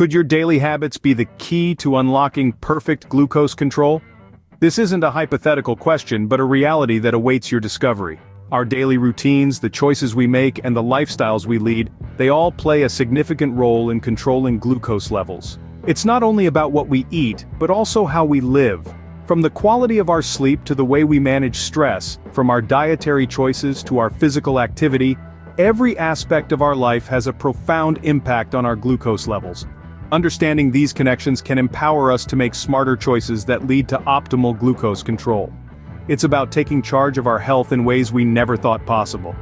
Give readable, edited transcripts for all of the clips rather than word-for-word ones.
Could your daily habits be the key to unlocking perfect glucose control? This isn't a hypothetical question, but a reality that awaits your discovery. Our daily routines, the choices we make, and the lifestyles we lead, they all play a significant role in controlling glucose levels. It's not only about what we eat, but also how we live. From the quality of our sleep to the way we manage stress, from our dietary choices to our physical activity, every aspect of our life has a profound impact on our glucose levels. Understanding these connections can empower us to make smarter choices that lead to optimal glucose control. It's about taking charge of our health in ways we never thought possible.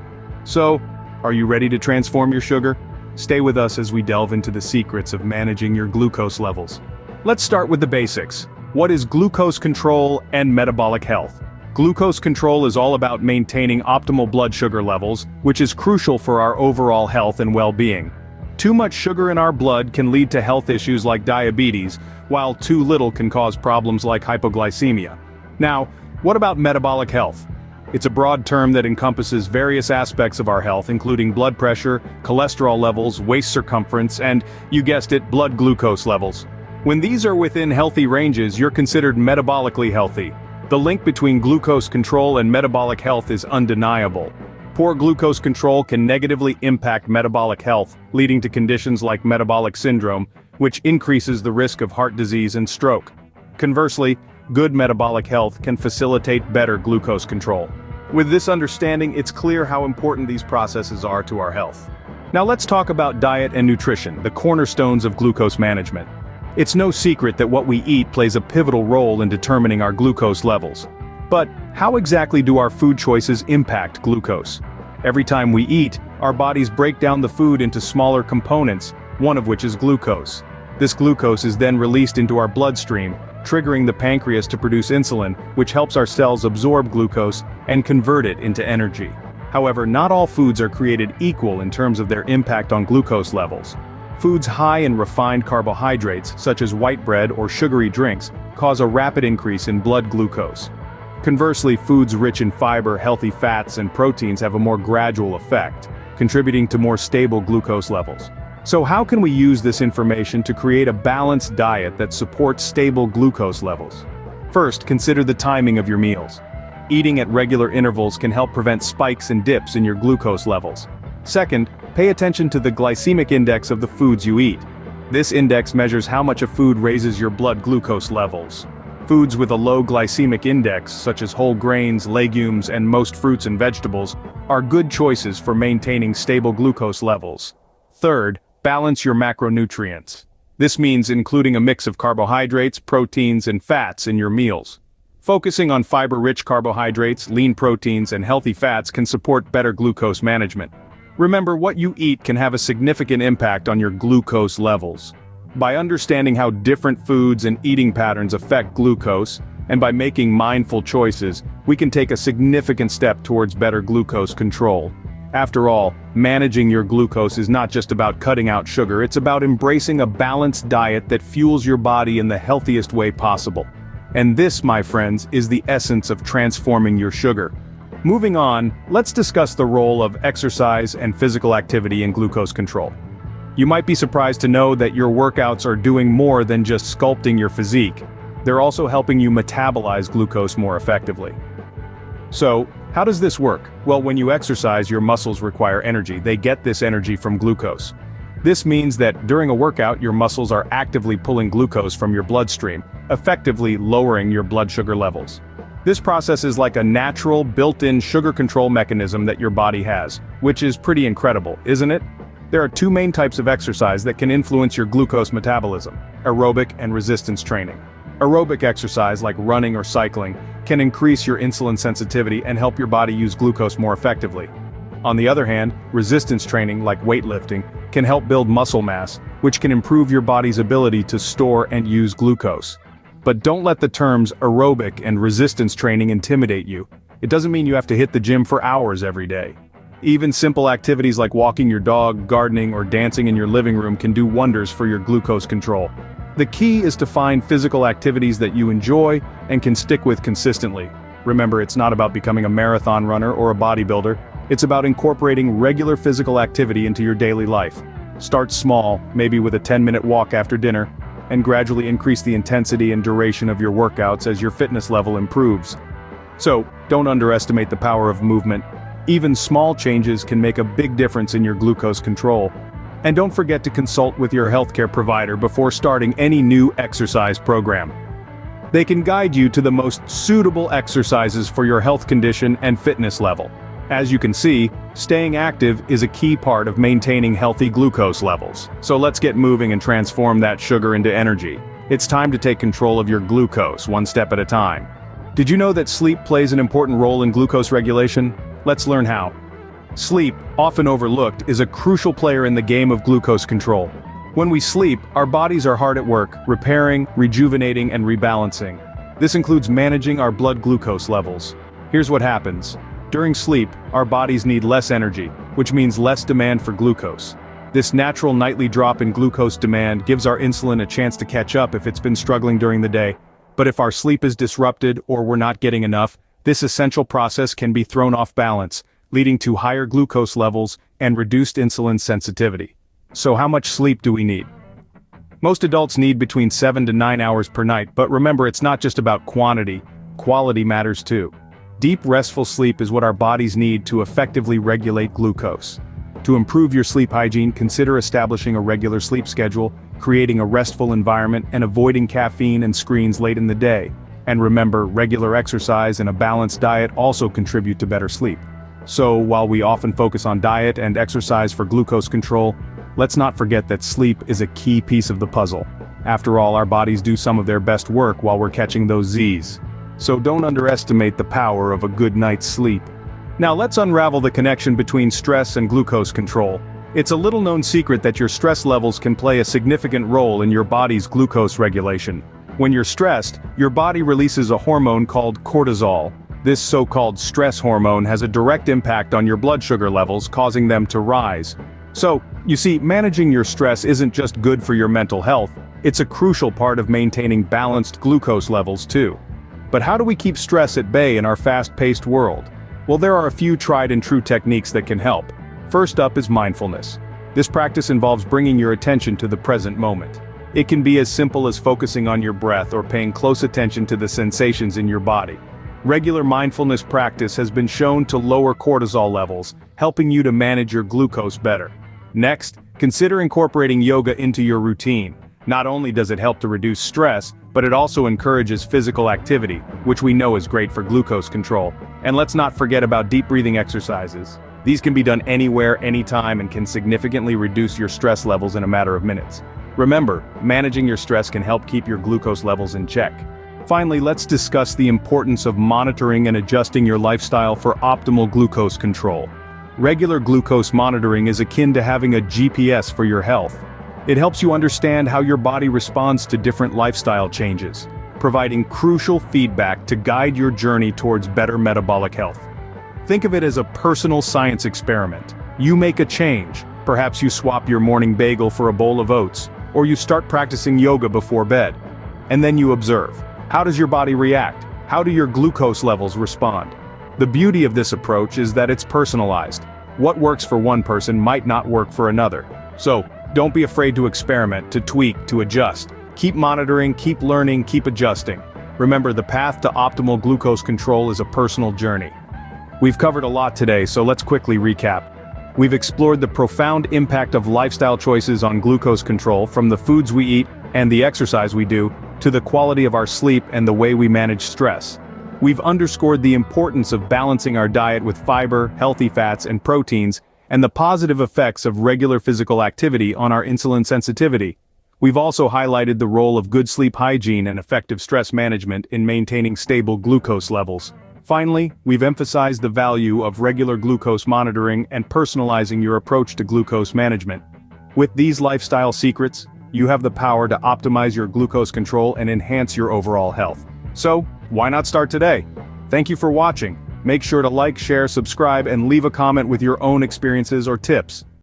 So, are you ready to transform your sugar? Stay with us as we delve into the secrets of managing your glucose levels. Let's start with the basics. What is glucose control and metabolic health? Glucose control is all about maintaining optimal blood sugar levels, which is crucial for our overall health and well-being. Too much sugar in our blood can lead to health issues like diabetes, while too little can cause problems like hypoglycemia. Now, what about metabolic health? It's a broad term that encompasses various aspects of our health, including blood pressure, cholesterol levels, waist circumference, and, you guessed it, blood glucose levels. When these are within healthy ranges, you're considered metabolically healthy. The link between glucose control and metabolic health is undeniable. Poor glucose control can negatively impact metabolic health, leading to conditions like metabolic syndrome, which increases the risk of heart disease and stroke. Conversely, good metabolic health can facilitate better glucose control. With this understanding, it's clear how important these processes are to our health. Now let's talk about diet and nutrition, the cornerstones of glucose management. It's no secret that what we eat plays a pivotal role in determining our glucose levels. But how exactly do our food choices impact glucose? Every time we eat, our bodies break down the food into smaller components, one of which is glucose. This glucose is then released into our bloodstream, triggering the pancreas to produce insulin, which helps our cells absorb glucose and convert it into energy. However, not all foods are created equal in terms of their impact on glucose levels. Foods high in refined carbohydrates, such as white bread or sugary drinks, cause a rapid increase in blood glucose. Conversely, foods rich in fiber, healthy fats, and proteins have a more gradual effect, contributing to more stable glucose levels. So how can we use this information to create a balanced diet that supports stable glucose levels? First, consider the timing of your meals. Eating at regular intervals can help prevent spikes and dips in your glucose levels. Second, pay attention to the glycemic index of the foods you eat. This index measures how much a food raises your blood glucose levels. Foods with a low glycemic index, such as whole grains, legumes, and most fruits and vegetables, are good choices for maintaining stable glucose levels. Third, balance your macronutrients. This means including a mix of carbohydrates, proteins, and fats in your meals. Focusing on fiber-rich carbohydrates, lean proteins, and healthy fats can support better glucose management. Remember, what you eat can have a significant impact on your glucose levels. By understanding how different foods and eating patterns affect glucose, and by making mindful choices, we can take a significant step towards better glucose control. After all, managing your glucose is not just about cutting out sugar, it's about embracing a balanced diet that fuels your body in the healthiest way possible. And this, my friends, is the essence of transforming your sugar. Moving on, let's discuss the role of exercise and physical activity in glucose control. You might be surprised to know that your workouts are doing more than just sculpting your physique. They're also helping you metabolize glucose more effectively. So, how does this work? Well, when you exercise, your muscles require energy. They get this energy from glucose. This means that during a workout, your muscles are actively pulling glucose from your bloodstream, effectively lowering your blood sugar levels. This process is like a natural, built-in sugar control mechanism that your body has, which is pretty incredible, isn't it? There are two main types of exercise that can influence your glucose metabolism: aerobic and resistance training. Aerobic exercise, like running or cycling, can increase your insulin sensitivity and help your body use glucose more effectively. On the other hand, resistance training, like weightlifting, can help build muscle mass, which can improve your body's ability to store and use glucose. But don't let the terms aerobic and resistance training intimidate you. It doesn't mean you have to hit the gym for hours every day. Even simple activities like walking your dog, gardening, or dancing in your living room can do wonders for your glucose control. The key is to find physical activities that you enjoy and can stick with consistently. Remember, it's not about becoming a marathon runner or a bodybuilder. It's about incorporating regular physical activity into your daily life. Start small, maybe with a 10-minute walk after dinner, and gradually increase the intensity and duration of your workouts as your fitness level improves. So, don't underestimate the power of movement. Even small changes can make a big difference in your glucose control. And don't forget to consult with your healthcare provider before starting any new exercise program. They can guide you to the most suitable exercises for your health condition and fitness level. As you can see, staying active is a key part of maintaining healthy glucose levels. So let's get moving and transform that sugar into energy. It's time to take control of your glucose, one step at a time. Did you know that sleep plays an important role in glucose regulation? Let's learn how. Sleep, often overlooked, is a crucial player in the game of glucose control. When we sleep, our bodies are hard at work, repairing, rejuvenating, and rebalancing. This includes managing our blood glucose levels. Here's what happens. During sleep, our bodies need less energy, which means less demand for glucose. This natural nightly drop in glucose demand gives our insulin a chance to catch up if it's been struggling during the day. But if our sleep is disrupted or we're not getting enough, this essential process can be thrown off balance, leading to higher glucose levels and reduced insulin sensitivity. So how much sleep do we need? Most adults need between 7 to 9 hours per night, but remember, it's not just about quantity, quality matters too. Deep restful sleep is what our bodies need to effectively regulate glucose. To improve your sleep hygiene, consider establishing a regular sleep schedule, creating a restful environment, and avoiding caffeine and screens late in the day. And remember, regular exercise and a balanced diet also contribute to better sleep. So, while we often focus on diet and exercise for glucose control, let's not forget that sleep is a key piece of the puzzle. After all, our bodies do some of their best work while we're catching those Z's. So don't underestimate the power of a good night's sleep. Now let's unravel the connection between stress and glucose control. It's a little-known secret that your stress levels can play a significant role in your body's glucose regulation. When you're stressed, your body releases a hormone called cortisol. This so-called stress hormone has a direct impact on your blood sugar levels, causing them to rise. So, you see, managing your stress isn't just good for your mental health, it's a crucial part of maintaining balanced glucose levels too. But how do we keep stress at bay in our fast-paced world? Well, there are a few tried and true techniques that can help. First up is mindfulness. This practice involves bringing your attention to the present moment. It can be as simple as focusing on your breath or paying close attention to the sensations in your body. Regular mindfulness practice has been shown to lower cortisol levels, helping you to manage your glucose better. Next, consider incorporating yoga into your routine. Not only does it help to reduce stress, but it also encourages physical activity, which we know is great for glucose control. And let's not forget about deep breathing exercises. These can be done anywhere, anytime, and can significantly reduce your stress levels in a matter of minutes. Remember, managing your stress can help keep your glucose levels in check. Finally, let's discuss the importance of monitoring and adjusting your lifestyle for optimal glucose control. Regular glucose monitoring is akin to having a GPS for your health. It helps you understand how your body responds to different lifestyle changes, providing crucial feedback to guide your journey towards better metabolic health. Think of it as a personal science experiment. You make a change, perhaps you swap your morning bagel for a bowl of oats, or you start practicing yoga before bed. And then you observe. How does your body react? How do your glucose levels respond? The beauty of this approach is that it's personalized. What works for one person might not work for another. So, don't be afraid to experiment, to tweak, to adjust. Keep monitoring, keep learning, keep adjusting. Remember, the path to optimal glucose control is a personal journey. We've covered a lot today, so let's quickly recap. We've explored the profound impact of lifestyle choices on glucose control, from the foods we eat and the exercise we do, to the quality of our sleep and the way we manage stress. We've underscored the importance of balancing our diet with fiber, healthy fats, and proteins, and the positive effects of regular physical activity on our insulin sensitivity. We've also highlighted the role of good sleep hygiene and effective stress management in maintaining stable glucose levels. Finally, we've emphasized the value of regular glucose monitoring and personalizing your approach to glucose management. With these lifestyle secrets, you have the power to optimize your glucose control and enhance your overall health. So, why not start today? Thank you for watching. Make sure to like, share, subscribe, and leave a comment with your own experiences or tips.